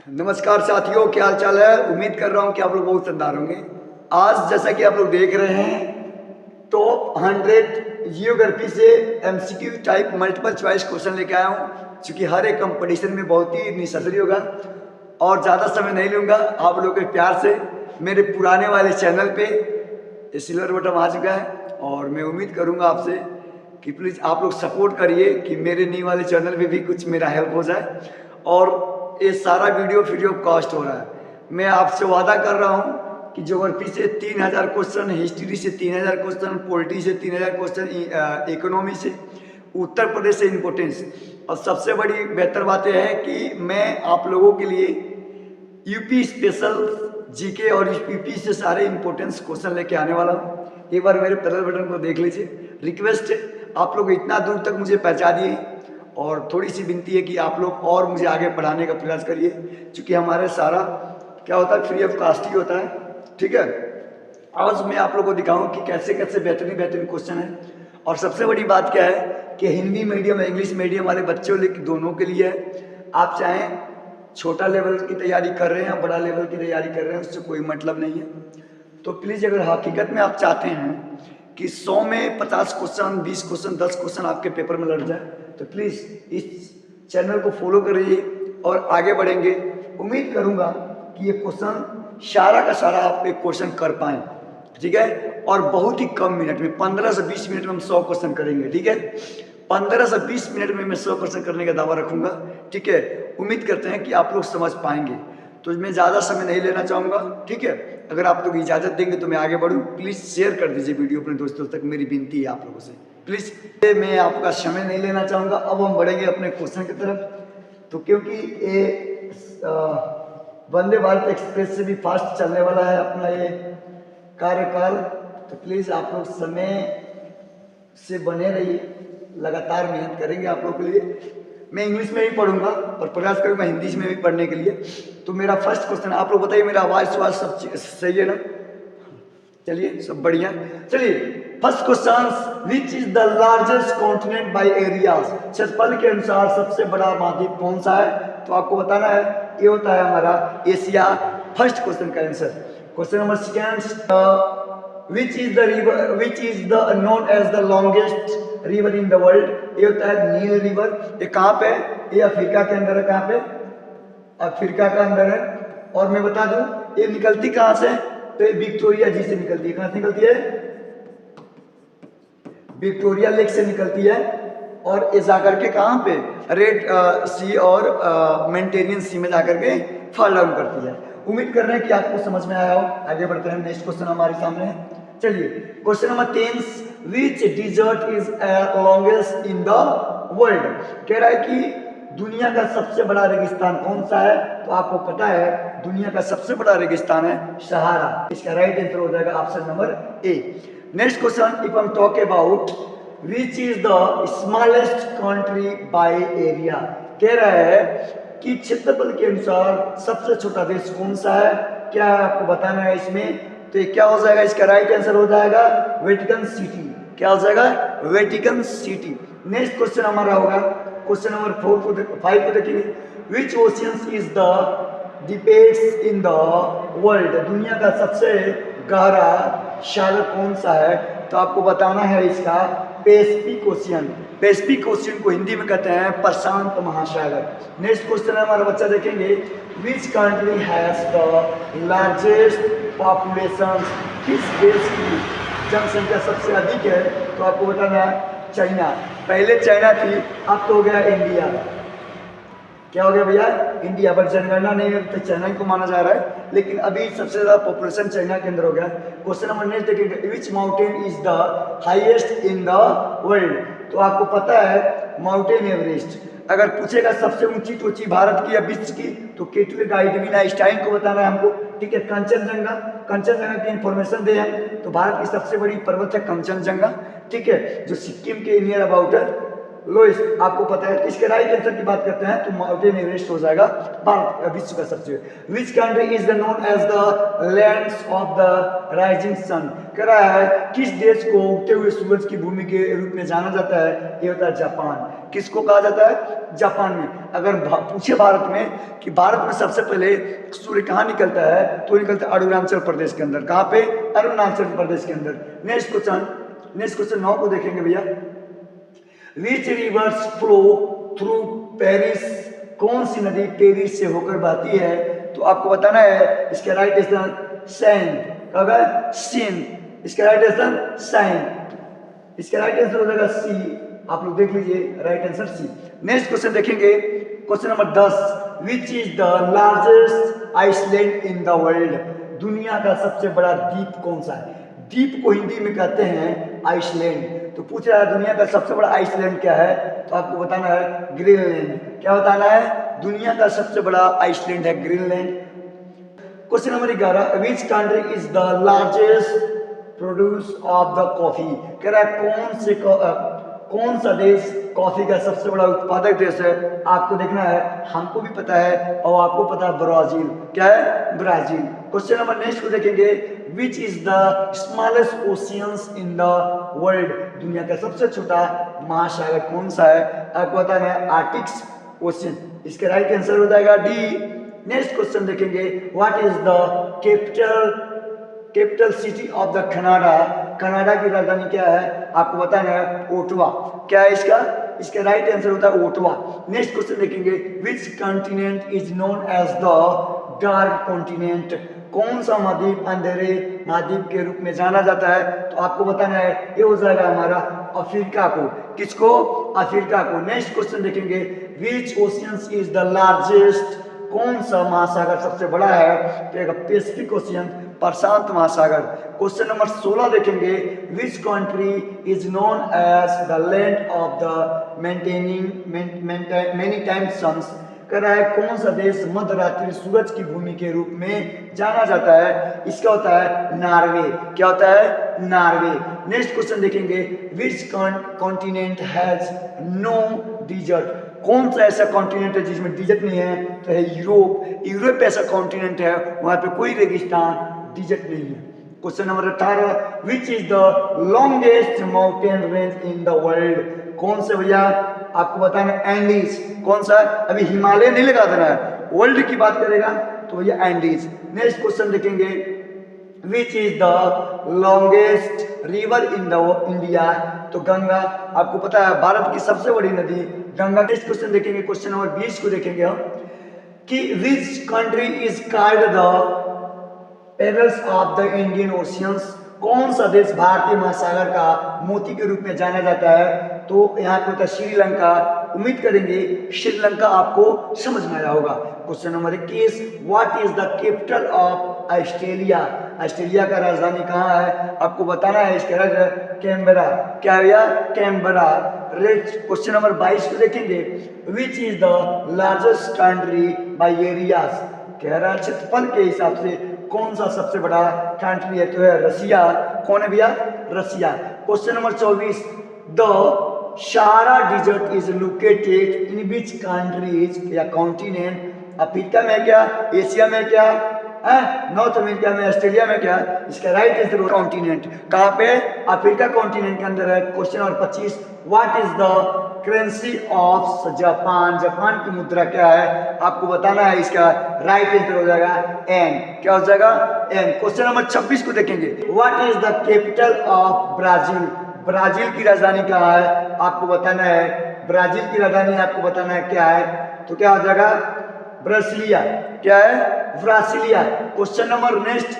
नमस्कार साथियों, क्या हाल चाल है। उम्मीद कर रहा हूँ कि आप लोग बहुत शानदार होंगे। आज जैसा कि आप लोग देख रहे हैं टॉप 100 जियोग्राफी से MCQ type multiple choice question लेके आया हूँ। क्योंकि हर एक कंपटीशन में बहुत ही नेसेसरी होगा और ज़्यादा समय नहीं लूँगा। आप लोगों के प्यार से मेरे पुराने वाले चैनल पे सिल्वर बटन आ चुका है और मैं उम्मीद करूँगा आपसे कि प्लीज़ आप लोग सपोर्ट करिए कि मेरे न्यू वाले चैनल पे भी कुछ मेरा हेल्प हो जाए। और ये सारा वीडियो फ्री ऑफ कॉस्ट हो रहा है। मैं आपसे वादा कर रहा हूँ कि ज्योग्राफी से 3000 क्वेश्चन, हिस्ट्री से 3000 क्वेश्चन, पॉलिटी से 3000 क्वेश्चन, इकोनॉमी से, उत्तर प्रदेश से इम्पोर्टेंस। और सबसे बड़ी बेहतर बात यह है कि मैं आप लोगों के लिए यूपी स्पेशल जीके और यूपी से सारे इम्पोर्टेंस क्वेश्चन लेके आने वाला हूँ। एक बार मेरे बेल बटन को देख लीजिए। रिक्वेस्ट है, आप लोग इतना दूर तक मुझे पहुँचा दिए और थोड़ी सी विनती है कि आप लोग और मुझे आगे बढ़ाने का प्रयास करिए। क्योंकि हमारे सारा क्या होता है, फ्री ऑफ कास्ट ही होता है। ठीक है, आज मैं आप लोगों को दिखाऊं कि कैसे कैसे बेहतरीन बेहतरीन क्वेश्चन है। और सबसे बड़ी बात क्या है कि हिंदी मीडियम इंग्लिश मीडियम वाले बच्चों दोनों के लिए है। आप चाहें छोटा लेवल की तैयारी कर रहे हैं या बड़ा लेवल की तैयारी कर रहे हैं, उससे कोई मतलब नहीं है। तो प्लीज़ अगर हकीकत में आप चाहते हैं कि 100 में 50 क्वेश्चन, 20 क्वेश्चन, 10 क्वेश्चन आपके पेपर में लड़ जाए, तो प्लीज़ इस चैनल को फॉलो करिए और आगे बढ़ेंगे। उम्मीद करूंगा कि ये क्वेश्चन सारा का सारा आप एक क्वेश्चन कर पाएँ। ठीक है, और बहुत ही कम मिनट में 15 से 20 मिनट में हम 100 क्वेश्चन करेंगे। ठीक है, 15 से 20 मिनट में मैं 100 क्वेश्चन करने का दावा रखूंगा। ठीक है, उम्मीद करते हैं कि आप लोग समझ पाएंगे। तो मैं ज़्यादा समय नहीं लेना चाहूँगा। ठीक है, अगर आप लोग इजाज़त देंगे तो मैं आगे बढ़ूँ। प्लीज़ शेयर कर दीजिए वीडियो अपने दोस्तों तक, मेरी विनती है आप लोगों से। प्लीज़, मैं आपका समय नहीं लेना चाहूँगा। अब हम बढ़ेंगे अपने क्वेश्चन की तरफ। तो क्योंकि ये वंदे भारत एक्सप्रेस से भी फास्ट चलने वाला है अपना ये कार्यकाल, तो प्लीज़ आप लोग समय से बने रहिए। लगातार मेहनत करेंगे आप लोगों के लिए। मैं इंग्लिश में भी पढ़ूंगा और प्रयास करूंगा हिंदी में भी पढ़ने के लिए। तो मेरा फर्स्ट क्वेश्चन, आप लोग बताइए मेरा आवाज़ सब सही है ना? चलिए, सब बढ़िया। चलिए, first question, which is the largest continent by areas? क्षेत्रफल के अनुसार सबसे बड़ा महाद्वीप कौन सा है? तो आपको बताना है। ये होता है हमारा एशिया। फर्स्ट क्वेश्चन का answer. Question number second, which is the known as the longest river in the world? ये होता है नील रिवर। ये कहाँ पे है? ये अफ्रीका के अंदर है। कहाँ पे? अफ्रीका का अंदर है। और मैं बता दूं ये निकलती कहाँ से? तो ये विक्टोरिया जी से निकलती है। कहाँ से निकलती है? विक्टोरिया लेक से निकलती है। और ये जाकर के कहाँ पे? रेड सी और मेडिटेरेनियन सी में जाकर के फॉल डाउन करती है। उम्मीद कर रहे हैं कि आपको समझ में आया हो। आगे बढ़ते हैं, नेक्स्ट क्वेश्चन हमारे सामने है। चलिए, question number 10, which desert is longest in the world? कह रहा है कि दुनिया का सबसे बड़ा रेगिस्तान कौन सा है? तो आपको पता है दुनिया का सबसे बड़ा रेगिस्तान है सहारा। इसका राइट आंसर हो जाएगा option number A. Next question, if I am talk about which is the smallest country by area? कह रहा है कि क्षेत्रफल के अनुसार सबसे छोटा देश कौन सा है? क्या आपको बताना है इसमें? तो ये क्या हो जाएगा? इसका राइट आंसर हो जाएगा वेटिकन सिटी। क्या हो जाएगा? Vatican city. नेक्स्ट क्वेश्चन हमारा होगा क्वेश्चन नंबर 5 को देखेंगे। Which oceans is the deepest in the world? दुनिया का सबसे गहरा सागर कौन सा है? तो आपको बताना है इसका पैसिफिक ओशियन। पैसिफिक ओशियन को हिंदी में कहते हैं प्रशांत महासागर। नेक्स्ट क्वेश्चन हमारा बच्चा देखेंगे, which country has the largest population? किस देश की जनसंख्या सबसे अधिक है? तो आपको बताना है चाइना। पहले चाइना थी, अब तो हो गया इंडिया। क्या हो गया भैया? इंडिया। पर जनगणना नहीं है तो चाइना को माना जा रहा है, लेकिन अभी सबसे ज्यादा पॉपुलेशन चाइना के अंदर हो गया। क्वेश्चन नंबर नेक्स्ट देखेंगे, विच mountain is the highest in the world? तो आपको पता है माउंटेन एवरेस्ट। अगर पूछेगा सबसे ऊंची टोची भारत की या विश्व की, तो केटले गाइडविन आइंस्टाइन को बताना है हमको। ठीक है, कंचनजंगा। कंचनजंगा की इंफॉर्मेशन दे हम तो भारत की सबसे बड़ी पर्वत है कंचनजंगा। ठीक है, जो सिक्किम के नियर अबाउट है। लोएस्ट, आपको पता है। इसके राइट आंसर की बात करते हैं तो माउंटेन एवरेस्ट हो जाएगा भारत विश्व का सबसे। Which country is the known as the lands of the rising sun, कह रहा है किस देश को उगते हुए सूरज की भूमि के रूप में जाना जाता है, ये होता है जापान। किसको कहा जाता है, जापान में। अगर पूछे भारत में कि भारत में सबसे पहले सूर्य कहाँ निकलता है, तो निकलता है अरुणाचल प्रदेश के अंदर। कहाँ पे, अरुणाचल प्रदेश के अंदर। नेक्स्ट क्वेश्चन 9 को देखेंगे भैया। विच रिवर्स फ्लो थ्रू पेरिस, कौन सी नदी पेरिस से होकर बहती है, तो आपको बताना है। इसका राइट आंसर सैन, कब सीन, इसका राइट आंसर सैन, इसका राइट आंसर हो जाएगा सी। आप लोग देख लीजिए, right answer C. Next question देखेंगे, question number 10। Which is the largest island in the world, दुनिया का सबसे बड़ा द्वीप कौन सा है। द्वीप को हिंदी में कहते हैं आइसलैंड। तो पूछ रहा है दुनिया का सबसे बड़ा आइसलैंड क्या है, तो आपको बताना है ग्रीनलैंड। क्या बताना है, दुनिया का सबसे बड़ा आइसलैंड है Greenland. Question number 11। Which country is the largest produce of the coffee, कह रहा है कौन सा देश कॉफी का सबसे बड़ा उत्पादक देश है। आपको देखना है, हमको भी पता है और आपको पता है, ब्राजील। क्या है, ब्राजील। क्वेश्चन नंबर नेक्स्ट को देखेंगे। Which is the smallest oceans in the world, दुनिया का सबसे छोटा महासागर कौन सा है, आपको बताना है आर्टिक ओशियन। इसका राइट आंसर हो जाएगा डी। नेक्स्ट क्वेश्चन देखेंगे। What is the capital city of the Canada, Canada की राजधानी क्या है, आपको बताना है ओटावा। क्या है इसका राइट आंसर होता है ओटावा। नेक्स्ट क्वेश्चन देखेंगे। Which continent is known as the dark continent, कौन सा महाद्वीप अंधेरे महाद्वीप के रूप में जाना जाता है, तो आपको बताना है, ये हो जाएगा हमारा अफ्रीका को। किसको, अफ्रीका को। नेक्स्ट क्वेश्चन देखेंगे। Which oceans is the largest, कौन सा महासागर सबसे बड़ा है, तो पैसिफिक ओशियन, प्रशांत महासागर। क्वेश्चन नंबर 16 देखेंगे। Which country is known as the land of the many times suns, कह रहा है कौन सा देश मध्यरात्रि सूरज की भूमि के रूप में जाना जाता है, इसका होता है नॉर्वे। क्या होता है, नॉर्वे। नेक्स्ट क्वेश्चन देखेंगे। Which continent has no desert, कौन सा ऐसा कॉन्टिनेंट है जिसमें डिजर्ट नहीं है, तो है यूरोप। यूरोप ऐसा कॉन्टिनेंट है, वहां पे कोई रेगिस्तान डिजर्ट नहीं है। Question number 18। Which is the longest mountain range in the world, कौन से भैया, आपको बताना एंडीज। कौन सा, अभी हिमालय नहीं लगा देना है, वर्ल्ड की बात करेगा तो भैया एंडीज। नेक्स्ट क्वेश्चन देखेंगे। Which is the longest river in the India, तो गंगा। आपको पता है भारत की सबसे बड़ी नदी गंगा। नेक्स्ट क्वेश्चन देखेंगे, क्वेश्चन नंबर 20 को देखेंगे हम कि विच country is called the perils of the Indian oceans, कौन सा देश भारतीय महासागर का मोती के रूप में जाना जाता है, तो यहाँ पे होता है श्रीलंका। उम्मीद करेंगे श्रीलंका आपको समझ में आया होगा। Question number 21। What is the capital of Australia, Australia का राजधानी कहाँ है, आपको बताना है। इसका राजधानी कैनबरा। क्या है भैया, कैनबरा। क्वेश्चन नंबर 22 को देखेंगे। Which is the largest country bye areas, कह रहा है क्षेत्रफल के हिसाब से कौन सा सबसे बड़ा कंट्री है, तो है रसिया। कौन है भैया, Russia. Question number 24। The Sahara desert is located in which countries या कॉन्टिनेंट, अफ्रीका में क्या, एशिया में क्या, नॉर्थ अमेरिका में, ऑस्ट्रेलिया में क्या, इसका राइट आंसर कॉन्टिनेंट। कहाँ पे, अफ्रीका कॉन्टिनेंट के अंदर है। Question number 25। What is the currency of Japan, Japan की मुद्रा क्या है, आपको बताना है। इसका राइट आंसर हो जाएगा एन। क्या हो जाएगा, एन। क्वेश्चन नंबर 26 को देखेंगे। What is the capital of Brazil, Brazil की राजधानी कहाँ है, आपको बताना है। ब्राजील की राजधानी आपको बताना है क्या है, तो क्या हो जाएगा ब्रासिलिया। क्या है, ब्रासिलिया। क्वेश्चन नंबर नेक्स्ट,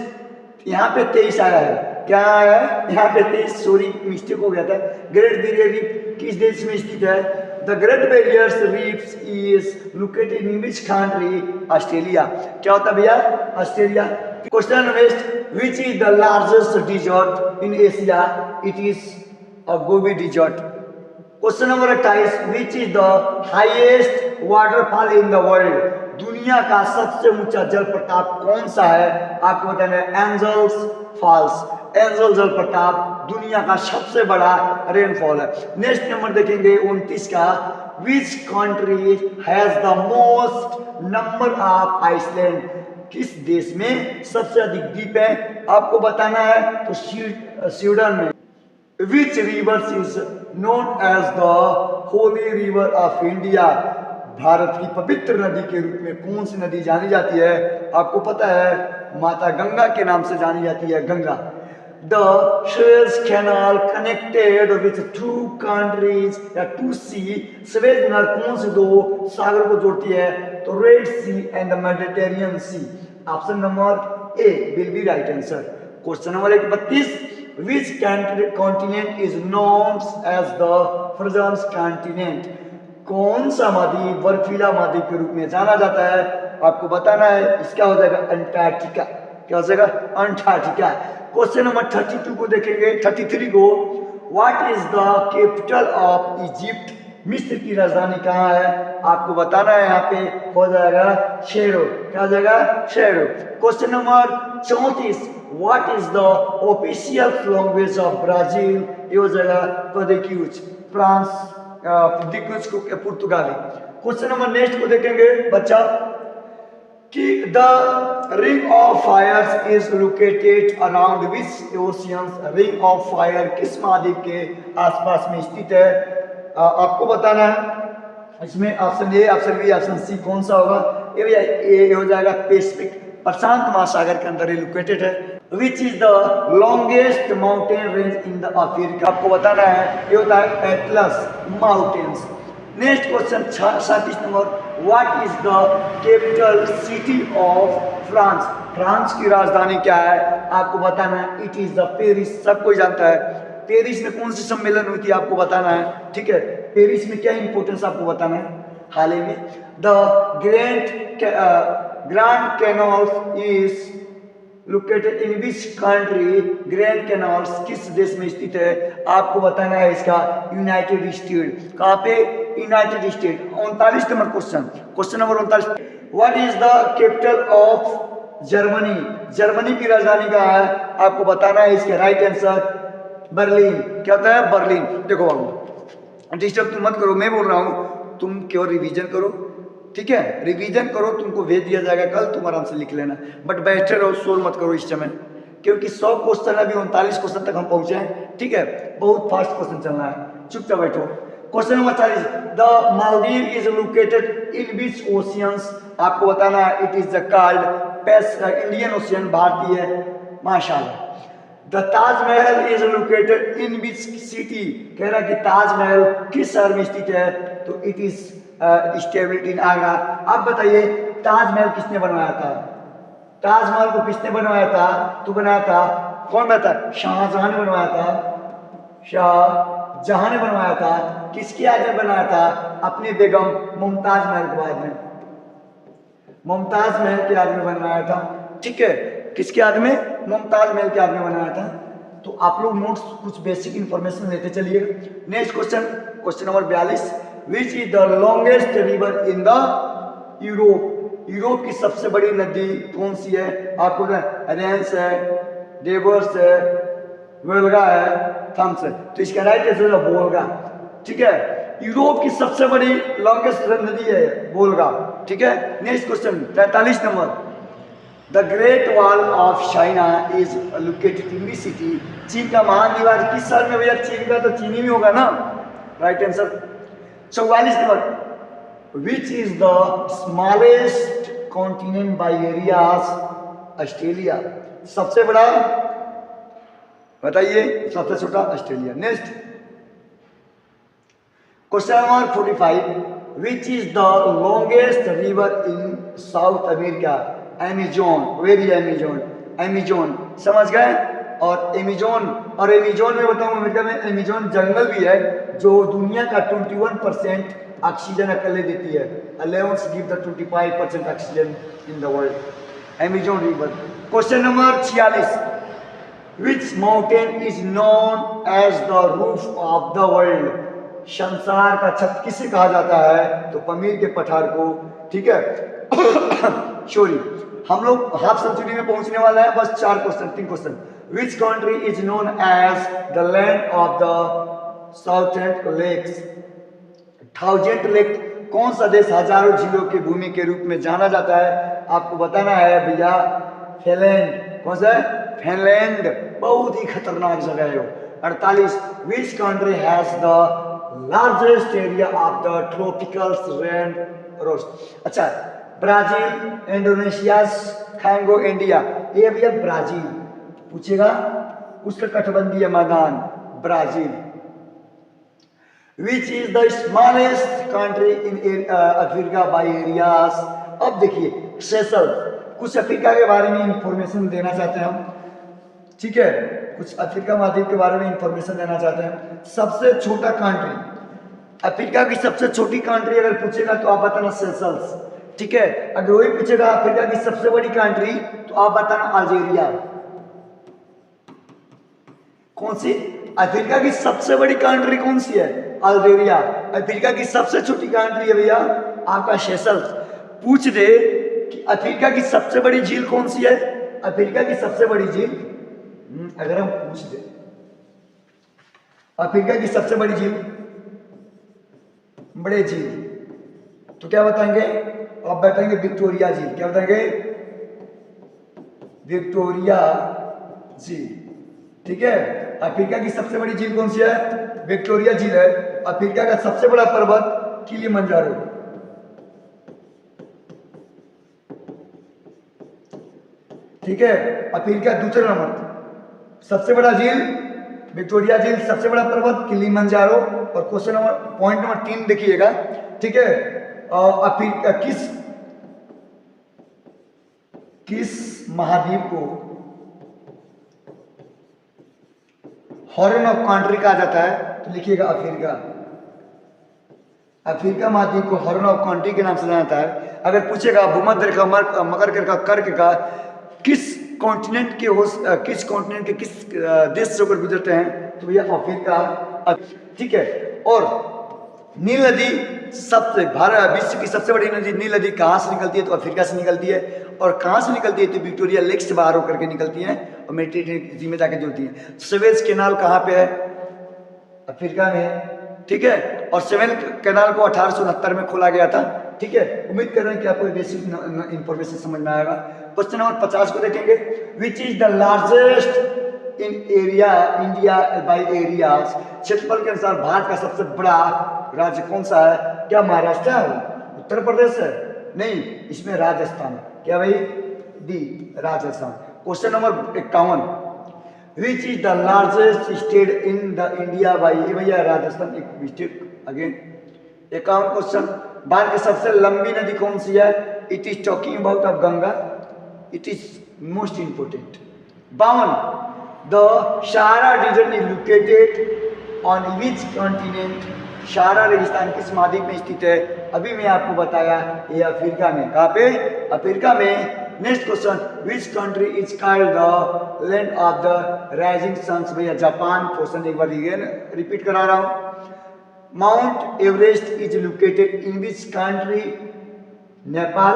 यहाँ पे 23 आया है। क्या आया है, यहाँ पे 23, सॉरी मिस्टेक हो गया था। ग्रेट बैरियर रीफ किस देश में स्थित है, the great barrier reef is located in which country, Australia. क्या होता है भैया, Australia. Question next. Which is the largest desert in Asia, it is a Gobi desert. Question number 28, which is the highest waterfall in the world? दुनिया का सबसे ऊंचा जलप्रपात कौन सा है? आपको बताना है एंजल्स फॉल्स। एंजल जलप्रपात दुनिया का सबसे बड़ा रेनफॉल है। नेक्स्ट नंबर देखेंगे 29 का, which country has the most number of island? किस देश में सबसे अधिक द्वीप है? आपको बताना है तो स्वीडन में। Which rivers is known as the holy river of India? भारत की पवित्र नदी के रूप में कौन सी नदी जानी जाती है? आपको पता है माता गंगा के नाम से जानी जाती है, Ganga. The Suez canal connected with two countries या टू सी? सुएज कैनाल कौन से दो सागर को जोड़ती है? तो red sea and the Mediterranean sea. Option number A will be right answer. Question number 32, which continent is known as the frozen continent? कौन सा महाद्वीप बर्फीला महाद्वीप के रूप में जाना जाता है? आपको बताना है, इसका हो जाएगा अंटार्कटिका। क्या हो जाएगा? अंटार्कटिका। क्वेश्चन नंबर 32 को देखेंगे, 33 को, what is the capital of Egypt? मिस्र की राजधानी कहाँ है? आपको बताना है, यहाँ पे हो जाएगा शेरो। क्या हो जाएगा? शेरो। Question number 34, what is the official language of Brazil? ये हो जाएगा पोर्तुगीज। फ्रांस पोर्तुगीज को पुर्तगाली। क्वेश्चन नंबर नेक्स्ट को देखेंगे बच्चा कि the ring of fire is located around which oceans? Ring of fire किस महाद्वीप के आसपास में स्थित है? आपको बताना है। इसमें option A, option B, option C कौन सा होगा? ये हो जाएगा पैसिफिक, प्रशांत महासागर के अंदर लोकेटेड है। विच is the longest mountain range in the Africa? आपको बताना है, ये होता है Atlas mountains. Next question 37 number, what is the capital city of France? France की राजधानी क्या है? आपको बताना है, इट इज द पेरिस। सब कोई जानता है। पेरिस में कौन सी सम्मेलन हुई थी? आपको बताना है, ठीक है। पेरिस में क्या इंपोर्टेंस आपको बताना है हाल ही में। The grand canal is located in which country? Grand canal किस देश में स्थित है? आपको बताना है इसका यूनाइटेड स्टेट। कहाँ पे? United state. 39 number question, question number 39, what is the capital of Germany? Germany की राजधानी कहाँ है? आपको बताना है, इसका राइट आंसर बर्लिन। क्या होता है? बर्लिन। देखो बाबू, डिस्टर्ब तुम मत करो, मैं बोल रहा हूँ, तुम केवल रिवीजन करो, ठीक है। रिवीजन करो, तुमको भेज दिया जाएगा कल, तुम आराम से लिख लेना। बट बैठे रहो, शोर मत करो इस समय, क्योंकि 100 क्वेश्चन अभी 39 क्वेश्चन तक हम पहुंचे हैं, ठीक है। बहुत फास्ट क्वेश्चन चलना है, चुपचाप बैठो। Question number 40, the Maldives is located in which oceans? आपको बताना है, it is the called Indian ocean, भारतीय महासागर। The Taj Mahal is located in which city? कह रहा कि ताजमहल किस शहर में स्थित है? तो इट इज स्टेब्लिश्ड इन आगरा। आप बताइए, ताजमहल किसने बनवाया था? ताजमहल को किसने बनवाया था? तो बनाया था, कौन बनाया था? शाहजहां ने बनवाया था। शाहजहां ने बनवाया था। किसकी याद में बनाया था? अपनी बेगम मुमताज महल के बाद में, मुमताज महल की याद में बनवाया था, ठीक है। किसके याद में? मुमताज महल के याद में बनाया था। तो आप लोग नोट्स कुछ बेसिक इंफॉर्मेशन लेते चलिए। Next question, question number 42, which is the longest river in the Europe? Europe की सबसे बड़ी नदी कौन सी है? आपको रेंस है, डेबर्स है, वोल्गा है, थम्स है। तो इसका राइट आंसर है वोल्गा, ठीक है। यूरोप की सबसे बड़ी लॉन्गेस्ट नदी है वोल्गा, ठीक है। Next question 43 number, the great wall of China is located in which city? चीन का महान दीवार किस शहर में? भैया चीन का तो चीनी में होगा ना, राइट आंसर। 44 नंबर, which is the smallest continent by areas? Australia. सबसे बड़ा बताइए, सबसे छोटा Australia. Next question number 45, which is the longest river in South America? Amazon. Very Amazon, Amazon, समझ गए। और एमेजोन में बताऊं, अमेरिका में एमेजोन जंगल भी है जो दुनिया का 21% ऑक्सीजन अकेले देती है। अलेवेंस give the 25% oxygen in the world. Amazon river. Question number 46, which mountain is known as the roof of the world? संसार का छत किसे कहा जाता है? तो पमीर के पठार को। ठीक है सॉरी, हम लोग हाफ सेंचुरी में पहुंचने वाला है, बस 3 question. Which country is known as the land of the thousand lakes? Thousand lake कौन सा देश हजारों झीलों की भूमि के रूप में जाना जाता है? आपको बताना है भैया, फिनलैंड। कौन सा है? फिनलैंड। बहुत ही खतरनाक जगह है वो। 48, विच country has the largest area of the tropical rain forest? अच्छा, ब्राजील, इंडोनेशिया, कांगो, इंडिया। ये भैया ब्राजील पूछेगा, उसका कटबंधीय मैदान Brazil. Which is the smallest country in Africa by areas? अब देखिए सेशल, कुछ अफ्रीका के बारे में इंफॉर्मेशन देना चाहते हैं हम। ठीक है, कुछ अफ्रीका महाद्वीप के बारे में इंफॉर्मेशन देना चाहते हैं। सबसे छोटा कंट्री, अफ्रीका की सबसे छोटी कंट्री अगर पूछेगा तो आप बताना सेशल्स। ठीक है, अगर वही पूछेगा अफ्रीका की सबसे बड़ी कंट्री तो आप बताना अल्जीरिया। कौन सी? अफ्रीका की सबसे बड़ी कंट्री कौन सी है? अल्जीरिया। अफ्रीका की सबसे छोटी कंट्री है भैया आपका सेशल्स। पूछ दे कि अफ्रीका की सबसे बड़ी झील कौन सी है? अफ्रीका की सबसे बड़ी झील, अगर हम पूछ दे अफ्रीका की सबसे बड़ी झील, बड़े झील, तो क्या बताएंगे? आप बताएंगे विक्टोरिया झील। क्या बताएंगे? विक्टोरिया झील। ठीक है, अफ्रीका की सबसे बड़ी झील कौन सी है? विक्टोरिया झील है। अफ्रीका का सबसे बड़ा पर्वत किलिमंजारो। ठीक है, अफ्रीका दूसरे नंबर, सबसे बड़ा झील विक्टोरिया झील, सबसे बड़ा पर्वत किलिमंजारो। और क्वेश्चन नंबर पॉइंट नंबर 3 देखिएगा। ठीक है, अफ्रीका किस महाद्वीप को हॉर्न ऑफ कंट्री कहा जाता है? तो लिखिएगा अफ्रीका। अफ्रीका महाद्वीप को हॉर्न ऑफ कंट्री के नाम से जाना जाता है। अगर पूछेगा भूमध्य रेखा, मकर रेखा, कर्क रेखा किस कॉन्टिनेंट के किस देश से होकर गुजरते हैं? तो भैया अफ्रीका। ठीक है, और नील नदी सबसे भारत विश्व की सबसे बड़ी नदी नील नदी कहाँ से निकलती है? तो अफ्रीका से निकलती है। और कहाँ से निकलती है? तो विक्टोरिया लेक से बाहर होकर के निकलती है और मेडिटेरेनियन सी में जाकर जुड़ती है। स्वेज कैनाल कहाँ पे है? अफ्रीका में। ठीक है, और स्वेज कैनाल को 1869 में खोला गया था। ठीक है, उम्मीद कर रहे हैं कि आपको बेसिक इंफॉर्मेशन समझ में आएगा। क्वेश्चन नंबर 50 को देखेंगे। Which is the largest in area India by areas? क्षेत्रफल के अनुसार भारत का सबसे बड़ा राज्य कौन सा है? क्या महाराष्ट्र है? उत्तर प्रदेश है? नहीं, इसमें राजस्थान। क्या भाई? D, Rajasthan. Question number 51, which is the largest state in the India by? ये भैया राजस्थान एक स्टेट। अगेन 51 क्वेश्चन, भारत की सबसे लंबी नदी कौन सी है? It is talking about of Ganga. It is most important. 52, the Sahara region is located on which continent? Sahara रेगिस्तान किस महाद्वीप में स्थित है? अभी मैं आपको बताया ये अफ्रीका में। कहाँ पे? अफ्रीका में। Next question, which country is called the land of the rising suns? भैया जापान। क्वेश्चन एक बार रिपीट करा रहा हूं। Mount Everest is located in which country? Nepal.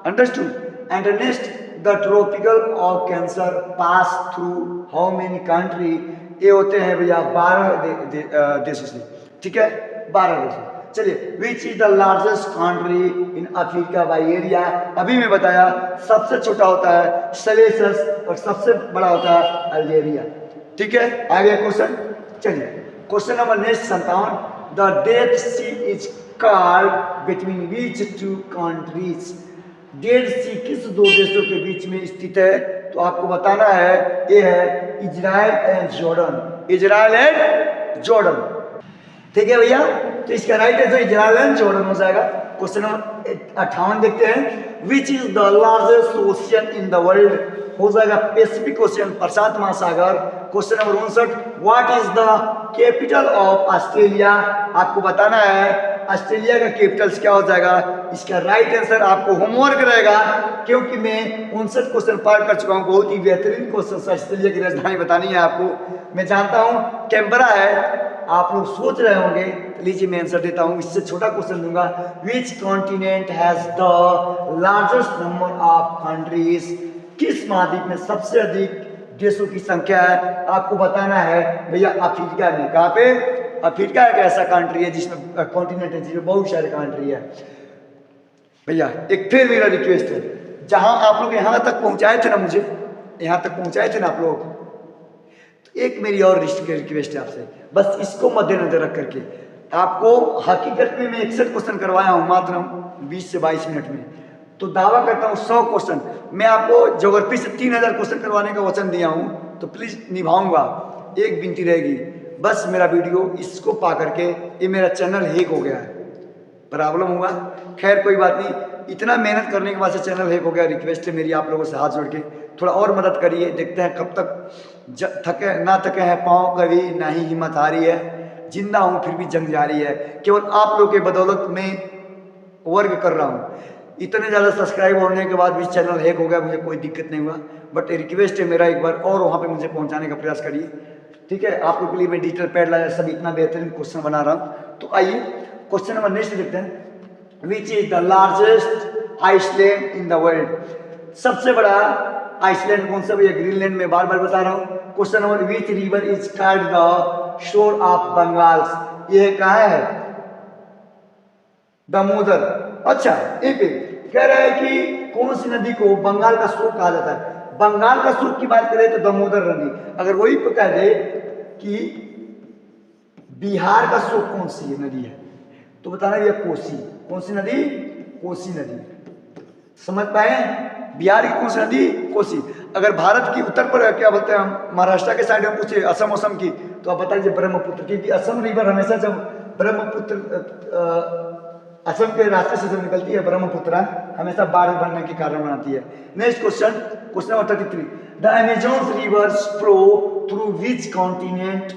Understood? And next, the tropical of cancer pass through how many country? ये होते हैं भैया 12 देशों से। ठीक है, 12 देशों। चलिए, विच is the largest country in Africa by area? अभी मैं बताया सबसे छोटा होता है सेलेसियस और सबसे बड़ा होता है अल्जीरिया। ठीक है, आगे क्वेश्चन। चलिए, question number next 57, the Dead Sea is called between which two countries? Dead Sea किस दो देशों के बीच में स्थित है? तो आपको बताना है, ये है Israel and Jordan. Israel and Jordan. ठीक है भैया, तो इसका right answer Israel and Jordan हो जाएगा। क्वेश्चन नंबर 58 देखते हैं। Which is the largest ocean in the world? हो जाएगा पैसिफिक ओशियन, प्रशांत महासागर। Question number 59, what is the capital of Australia? आपको बताना है ऑस्ट्रेलिया का कैपिटल्स क्या हो जाएगा? इसका राइट आंसर आपको होमवर्क रहेगा, क्योंकि मैं 59 क्वेश्चन पार कर चुका हूँ। बहुत ही बेहतरीन क्वेश्चन ऑस्ट्रेलिया की राजधानी बतानी है आपको। मैं जानता हूँ कैनबरा है, आप लोग सोच रहे होंगे, लीजिए मैं आंसर देता हूँ। इससे छोटा क्वेश्चन दूंगा। विच continent has the largest number of countries? किस महाद्वीप में सबसे अधिक देशों की संख्या है? आपको बताना है भैया अफ्रीका में। कहाँ पे? अफ्रीका एक ऐसा कंट्री है जिसमें कॉन्टिनेंट है जिसमें बहुत सारे कंट्री है। भैया एक फिर मेरा रिक्वेस्ट है, जहां आप लोग यहाँ तक पहुंचाए थे ना, मुझे यहाँ तक पहुंचाए थे ना आप लोग, तो एक मेरी और रिक्वेस्ट है आपसे, बस इसको मद्देनजर रख करके आपको हकीकत में मैं 61 क्वेश्चन करवाया हूँ मात्र 20 से 22 मिनट में, तो दावा करता हूँ 100 क्वेश्चन। मैं आपको ज्योग्राफी से 3000 क्वेश्चन करवाने का वचन दिया हूँ, तो प्लीज निभाऊंगा। एक विनती रहेगी, बस मेरा वीडियो इसको पा करके, ये मेरा चैनल हैक हो गया है, प्रॉब्लम हुआ, खैर कोई बात नहीं, इतना मेहनत करने के बाद से चैनल हैक हो गया। रिक्वेस्ट है मेरी आप लोगों से हाथ जोड़ के, थोड़ा और मदद करिए। देखते हैं कब तक थके ना थके हैं पाँव कभी, ना ही हिम्मत हारी है, जिंदा हूँ फिर भी जंग जारी है। केवल आप लोग के बदौलत मैं वर्क कर रहा हूँ। इतने ज़्यादा सब्सक्राइब होने के बाद भी चैनल हैक हो गया, मुझे कोई दिक्कत नहीं हुआ, बट रिक्वेस्ट है मेरा, एक बार और वहाँ पे मुझे पहुँचाने का प्रयास करिए, ठीक है। आप लोग के लिए मैं डिजिटल पैड लाया, सब इतना बेहतरीन क्वेश्चन बना रहा हूँ। तो आइए क्वेश्चन नंबर नेक्स्ट देखते हैं। Which is the largest island in the world? सबसे बड़ा आइसलैंड कौन सा भैया? ग्रीनलैंड में बार बार बता रहा हूँ। Question number, which river is called the sorrow of Bengal? ये कहाँ है? दामोदर। अच्छा, एक कह रहा है कि कौन सी नदी को बंगाल का स्रोत कहा जाता है? बंगाल का स्रोत की बात करें तो दामोदर नदी। अगर वही कह दे कि बिहार का स्रोत कौन सी नदी है, तो बताना ये कोसी। कौन सी नदी? कोसी नदी। समझ पाए? बिहार की कौन सी नदी? कोसी। अगर भारत की उत्तर पर क्या बोलते हैं हम, महाराष्ट्र के साइड में पूछे असम की, तो आप बताइए ब्रह्मपुत्र, क्योंकि असम रिवर हमेशा जब ब्रह्मपुत्र असम के रास्ते से जब निकलती है, ब्रह्मपुत्र हमेशा बाढ़ बनने के कारण बनाती है। Next question, question number 33, the Amazon reverse flow through which continent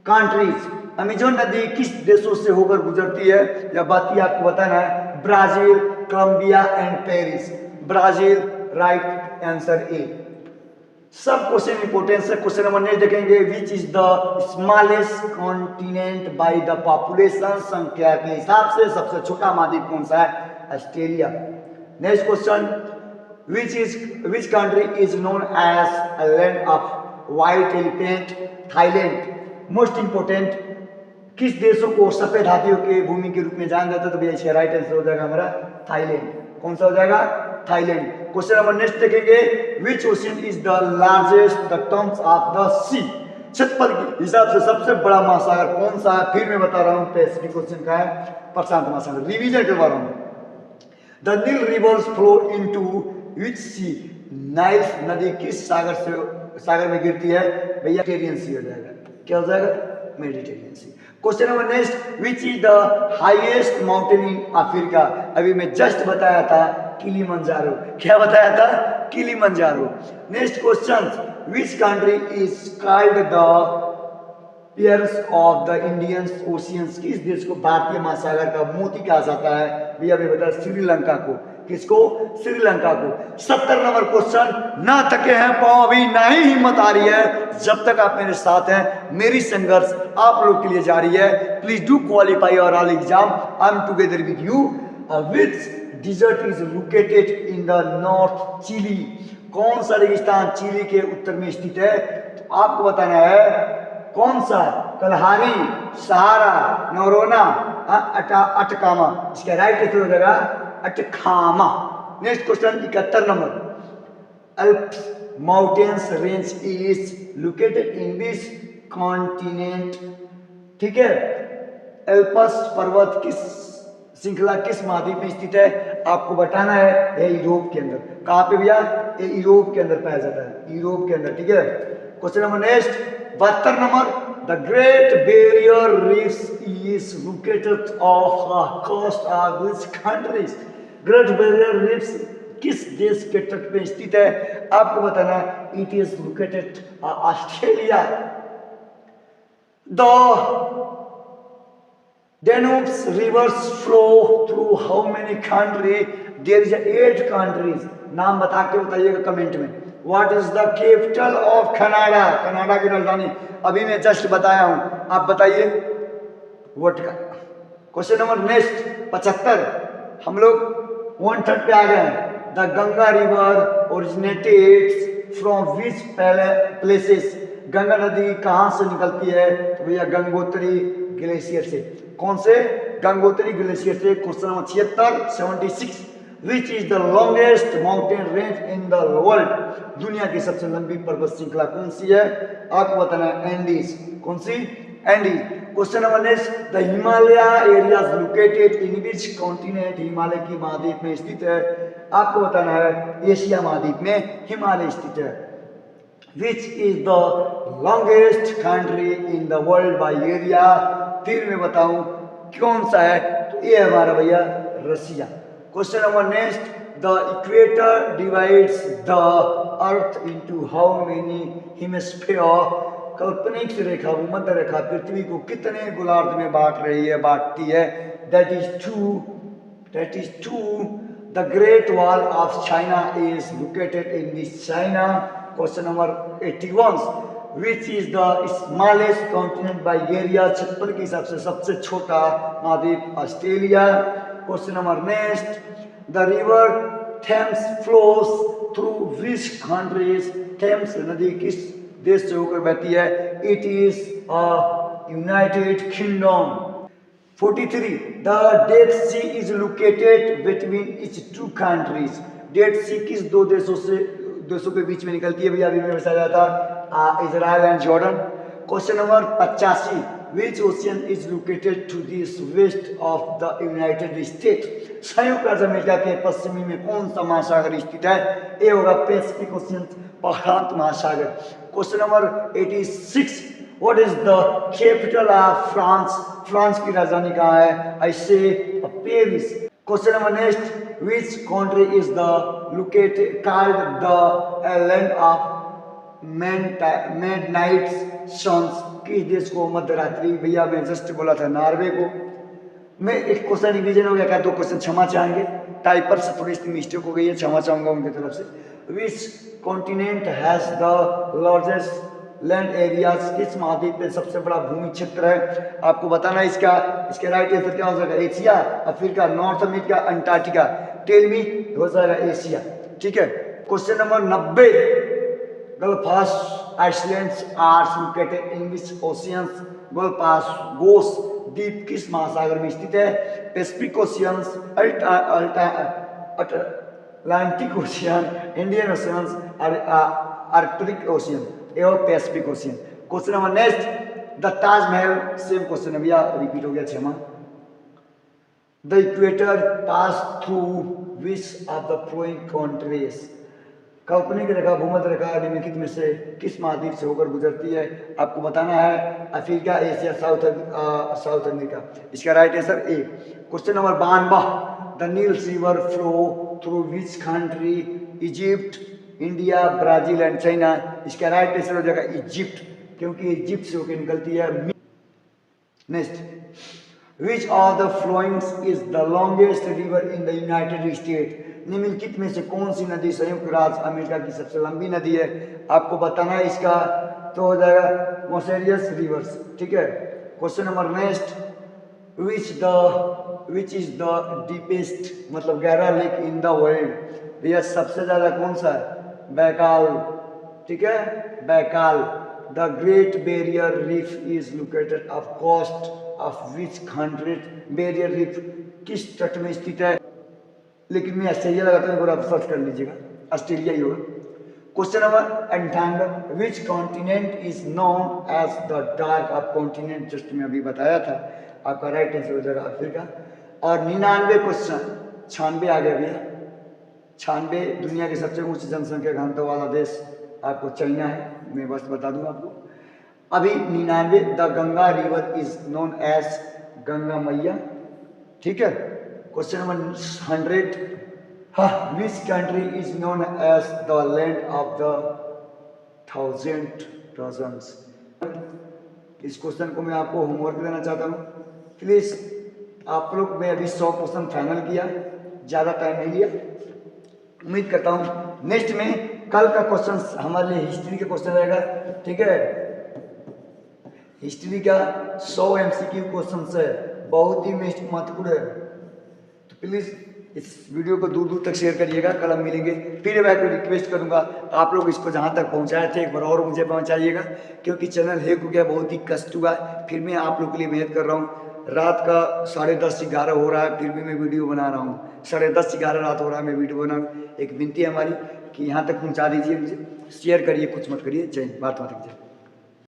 countries? Amazon नदी किस देशों से होकर गुजरती है? या बात ही आपको बताना है। Brazil, Colombia and Paris. Brazil right answer A. सब क्वेश्चन इंपोर्टेंस है। क्वेश्चन नंबर नेक्स्ट देखेंगे, which is the smallest continent by the population? संख्या के हिसाब से सबसे छोटा महाद्वीप कौन सा है? Australia. Next question, which country is known as a land of white elephant? Thailand. Most important, किस देशों को सफेद हाथियों के भूमि के रूप में जाना जाता है? तो भैया इसका राइट आंसर हो जाएगा हमारा थाईलैंड। कौन सा हो जाएगा? थाईलैंड। क्वेश्चन नंबर नेक्स्ट देखेंगे, which ocean is the largest the terms of the sea? क्षेत्रफल के हिसाब से सबसे बड़ा महासागर कौन सा है? फिर मैं बता रहा हूँ, पैसिफिक ओशन का है, प्रशांत महासागर। रिवीजन करवा रहा हूँ। The Nile rivers flow into which sea? Nile नदी किस सागर में गिरती है? भैया मेडिटेरियन सी हो जाएगा। क्या हो जाएगा? Mediterranean sea. Question number next, which is the highest mountain in Africa? अभी मैं जस्ट बताया था किलिमंजारो। क्या बताया था? Kilimanjaro. Next question, which country is called the pearls of the Indian oceans? किस देश को भारतीय महासागर का मोती कहा जाता है? भैया भी बताया श्रीलंका को। किसको? श्रीलंका को। 70 नंबर क्वेश्चन, ना थके हैं पाँव अभी, ना ही हिम्मत आ रही है, जब तक आप मेरे साथ हैं मेरी संघर्ष आप लोग के लिए जारी है। प्लीज डू क्वालिफाई और all exam, I am together with you. Which desert is located in the north Chile? कौन सा रेगिस्तान चिली के उत्तर में स्थित है? तो आपको बताना है कौन सा? कलहारी, सहारा, नोरोना, अटकामा। इसका राइट आंसर हो जाएगा अटकामा। Next question 71 number, Alps mountains range is located in this continent? ठीक है, एल्पस पर्वत किस श्रृंखला किस महाद्वीप में स्थित है? आपको बताना है, ये यूरोप के अंदर। कहाँ पे भैया? ये यूरोप के अंदर पाया जाता है, यूरोप के अंदर। ठीक है, क्वेश्चन नंबर नेक्स्ट 72 नंबर, the great barrier reef is located off the coast of which countries? Great barrier reef किस देश के तट पे स्थित है? आपको बताना है, it is located Australia. The Danube's rivers flow through how many countries? There is 8 countries. नाम बता के बताइएगा कमेंट में. What is the capital of Canada? Canada की राजधानी अभी मैं जस्ट बताया हूं, आप बताइए. वोट का क्वेश्चन नंबर नेक्स्ट 75. हम लोग 1/3 पे आ गए हैं. The Ganga river originated from which places? Ganga नदी कहां से निकलती है? तो भैया गंगोत्री ग्लेशियर से. कौन से? गंगोत्री ग्लेशियर से. Question number 76. Which is the longest mountain range in the world? दुनिया की सबसे लंबी पर्वत श्रृंखला कौन सी है? आपको बताना है एंडीज. कौन सी? Andes. Question number next. The Himalaya areas located in which continent? Himalaya की महाद्वीप में स्थित है. आपको बताना है एशिया महाद्वीप में हिमालय स्थित है. विच is the longest country in the world by area? फिर मैं बताऊं कौन सा है, तो ये हमारा भैया Russia. Question number next. The equator divides the earth into how many hemisphere? काल्पनिक रेखा भूमध्य रेखा पृथ्वी को कितने गोलार्ध में बांटती है? That is two. The great wall of China is located in this China. Question number 81. Which is the smallest continent by area? क्षेत्रफल के हिसाब से सबसे छोटा महाद्वीप Australia. Question number next. The river Thames flows through which countries? Thames नदी किस देश से होकर बहती है? It is United Kingdom. 43. The Dead Sea is located between each two countries? Dead Sea किस दो देशों के बीच में निकलती है? भैया अभी मैं बताया था Israel and Jordan. Question number 85. Which ocean is located to this west of the United State? संयुक्त राज्य अमेरिका के पश्चिमी में कौन सा महासागर स्थित है? ये होगा पैसिफिक ओशियन, प्रशांत महासागर. Question number 86. What is the capital of France? France की राजधानी कहाँ है? आई से Paris. Question number next. Which country is the located called the land of midnight suns? किस देश को मध्य रात्रि? भैया मैं जस्ट बोला था नॉर्वे को. मैं एक क्वेश्चन रिवीजन हो गया क्या? 2 क्वेश्चन क्षमा चाहेंगे, टाइपर से थोड़ी सी मिस्टेक हो गई है, क्षमा चाहूंगा उनकी तरफ से. विच continent has the largest land areas? किस महाद्वीप में सबसे बड़ा भूमि क्षेत्र है? आपको बताना है इसका राइट आंसर क्या हो जाएगा? Asia, Africa, North America, Antarctica. Tell me. हो जाएगा एशिया. ठीक है. Question number 90. Gulf islands are located in which oceans? गोस द्वीप किस महासागर में स्थित है? Pacific oceans, Atlantic ocean, Indian oceans, Arctic ocean. Pacific ocean. Question number next. The Taj Mahal, same question है भैया, रिपीट हो गया, क्षमा. The equator pass through which of the flowing countries? काल्पनिक रेखा भूमध्य रेखा निम्नलिखित में से किस महाद्वीप से होकर गुजरती है? आपको बताना है अफ्रीका, एशिया, साउथ अमेरिका. इसका right answer A. Question number 92. The Nile river flow through which country? Egypt, India, Brazil and China. इसका राइट आंसर हो जाएगा इजिप्ट, क्योंकि इजिप्ट से होकर निकलती है. Next. Which of the flowings is the longest river in the United State? निम्नलिखित में से कौन सी नदी संयुक्त राज्य अमेरिका की सबसे लंबी नदी है? आपको बताना है इसका, तो हो जाएगा मोसेरियस रिवर्स. ठीक है. Question number next. Which is the deepest मतलब गहरा लेक इन द वर्ल्ड? भैया सबसे ज्यादा कौन सा है? बैकाल. ठीक है, Baikal. The great barrier reef is located off coast of which country? Barrier reef किस तट में स्थित है? लेकिन मैं ऑस्ट्रेलिया लगाता हूँ, आप सर्च कर लीजिएगा, ऑस्ट्रेलिया ही होगा. Question number 58. Which continent is known as the dark of continent? Just मैं अभी बताया था. आपका राइट आंसर हो जाएगा अफ्रीका. और 99 क्वेश्चन, 96 आ गया भैया. 96. दुनिया की सबसे ऊंची जनसंख्या घनत्व वाला देश आपको चाइना है. मैं बस बता दूं आपको अभी. 99. The Ganga river is known as Ganga Maiya. ठीक है. Question number 100. Which country is known as the land of the 1000 dozens? इस क्वेश्चन को मैं आपको होमवर्क देना चाहता हूँ. प्लीज़ आप लोग, मैं अभी 100 क्वेश्चन फाइनल किया, ज़्यादा टाइम नहीं लिया। उम्मीद करता हूँ नेक्स्ट में कल का क्वेश्चन हमारे लिए हिस्ट्री का क्वेश्चन रहेगा, ठीक है। हिस्ट्री का 100 MCQ क्वेश्चन है, बहुत ही महत्वपूर्ण है। तो प्लीज़ इस वीडियो को दूर दूर तक शेयर करिएगा। कल हम मिलेंगे। फिर मैं आपको रिक्वेस्ट करूंगा, आप लोग इसको जहां तक पहुंचाए थे एक बार और मुझे पहुंचाइएगा, क्योंकि चैनल हैक हो गया, बहुत ही कष्ट हुआ। फिर मैं आप लोग के लिए मेहनत कर रहा हूँ। रात का 10:30-11 हो रहा है, फिर भी मैं वीडियो बना रहा हूँ। 10:30-11 रात हो रहा है, मैं वीडियो बना रहा हूँ। एक विनती है हमारी कि यहाँ तक पहुँचा दीजिए, मुझे शेयर करिए, कुछ मत करिए। जय हिंद, भारत माता की जय।